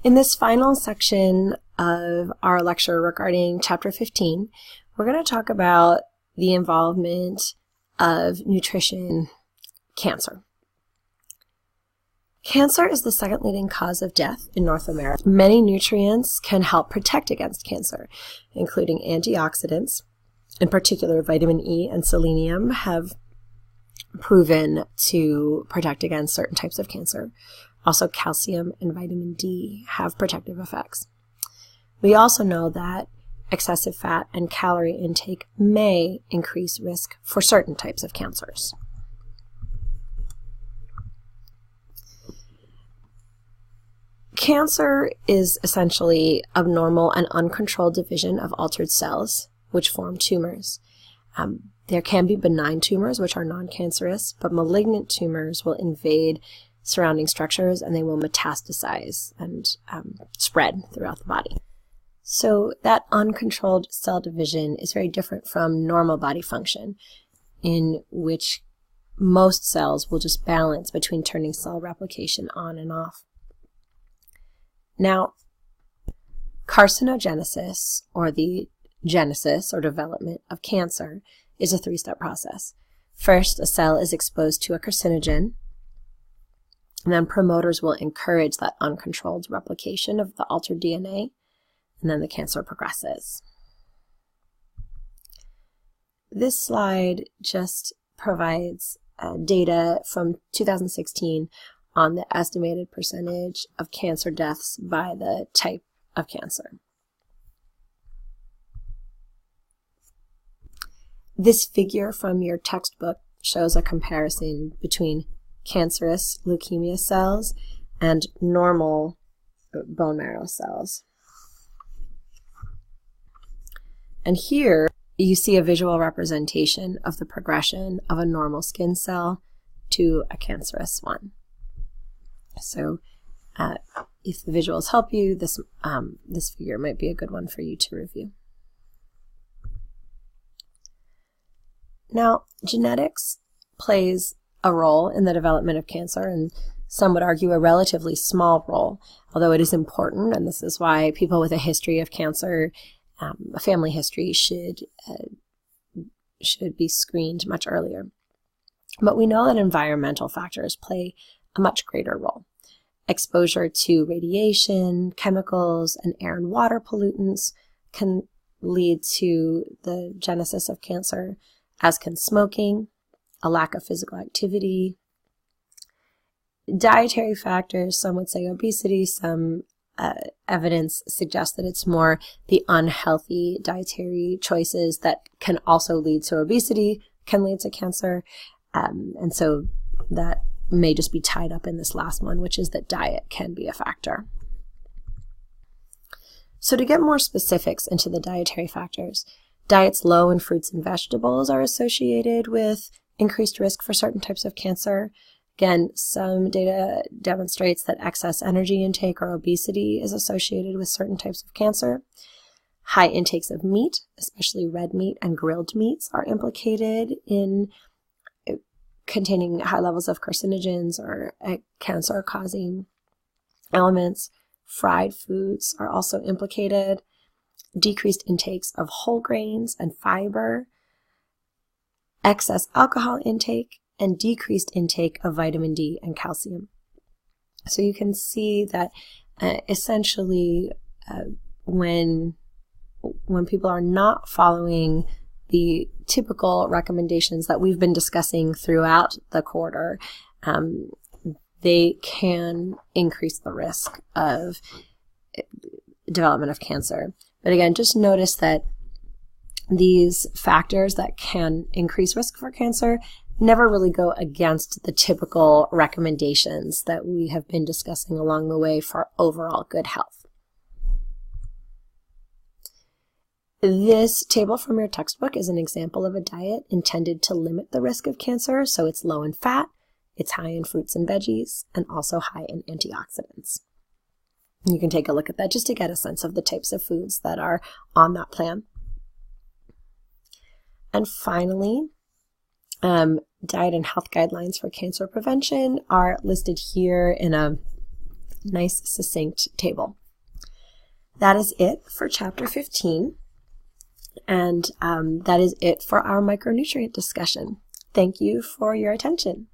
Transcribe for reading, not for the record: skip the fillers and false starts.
In this final section of our lecture regarding Chapter 15, we're going to talk about the involvement of nutrition cancer. Cancer is the second leading cause of death in North America. Many nutrients can help protect against cancer, including antioxidants. In particular, vitamin E and selenium have proven to protect against certain types of cancer. Also, calcium and vitamin D have protective effects. We also know that excessive fat and calorie intake may increase risk for certain types of cancers. Cancer is essentially abnormal and uncontrolled division of altered cells, which form tumors. There can be benign tumors, which are non-cancerous, but malignant tumors will invade surrounding structures and they will metastasize and spread throughout the body. So that uncontrolled cell division is very different from normal body function, in which most cells will just balance between turning cell replication on and off. Now, carcinogenesis, or the genesis or development of cancer, is a three-step process. First, a cell is exposed to a carcinogen, and then promoters will encourage that uncontrolled replication of the altered DNA, and then the cancer progresses. This slide just provides data from 2016 on the estimated percentage of cancer deaths by the type of cancer. This figure from your textbook shows a comparison between cancerous leukemia cells and normal bone marrow cells. And here you see a visual representation of the progression of a normal skin cell to a cancerous one. So if the visuals help you, this figure might be a good one for you to review. Now, genetics plays a role in the development of cancer, and some would argue a relatively small role, although it is important, and this is why people with a history of cancer, a family history, should be screened much earlier. But we know that environmental factors play a much greater role. Exposure to radiation, chemicals, and air and water pollutants can lead to the genesis of cancer, as can smoking, a lack of physical activity, dietary factors. Some would say obesity. Some evidence suggests that it's more the unhealthy dietary choices that can also lead to obesity, can lead to cancer. And so that may just be tied up in this last one, which is that diet can be a factor. So to get more specifics into the dietary factors, diets low in fruits and vegetables are associated with increased risk for certain types of cancer. Again, some data demonstrates that excess energy intake or obesity is associated with certain types of cancer. High intakes of meat, especially red meat and grilled meats, are implicated in containing high levels of carcinogens or cancer-causing elements. Fried foods are also implicated. Decreased intakes of whole grains and fiber, excess alcohol intake, and decreased intake of vitamin D and calcium. So you can see that essentially when people are not following the typical recommendations that we've been discussing throughout the quarter, they can increase the risk of development of cancer. But again, just notice that these factors that can increase risk for cancer never really go against the typical recommendations that we have been discussing along the way for overall good health. This table from your textbook is an example of a diet intended to limit the risk of cancer. So it's low in fat, it's high in fruits and veggies, and also high in antioxidants. You can take a look at that just to get a sense of the types of foods that are on that plan. And finally, diet and health guidelines for cancer prevention are listed here in a nice, succinct table. That is it for Chapter 15, and that is it for our micronutrient discussion. Thank you for your attention.